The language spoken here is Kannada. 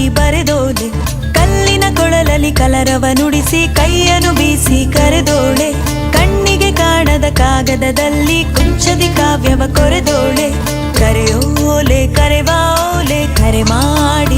ಬರೆದೋಳೆ. ಕಲ್ಲಿನ ಕೊಳಲಲ್ಲಿ ಕಲರವ ನುಡಿಸಿ ಕೈಯನ್ನು ಬೀಸಿ ಕರೆದೋಳೆ. ಕಣ್ಣಿಗೆ ಕಾಣದ ಕಾಗದದಲ್ಲಿ ಕುಂಚದಿ ಕಾವ್ಯವ ಕೊರೆದೋಳೆ. ಕರೆಯೋಲೆ ಕರೆವಾಲೆ ಕರೆ ಮಾಡಿ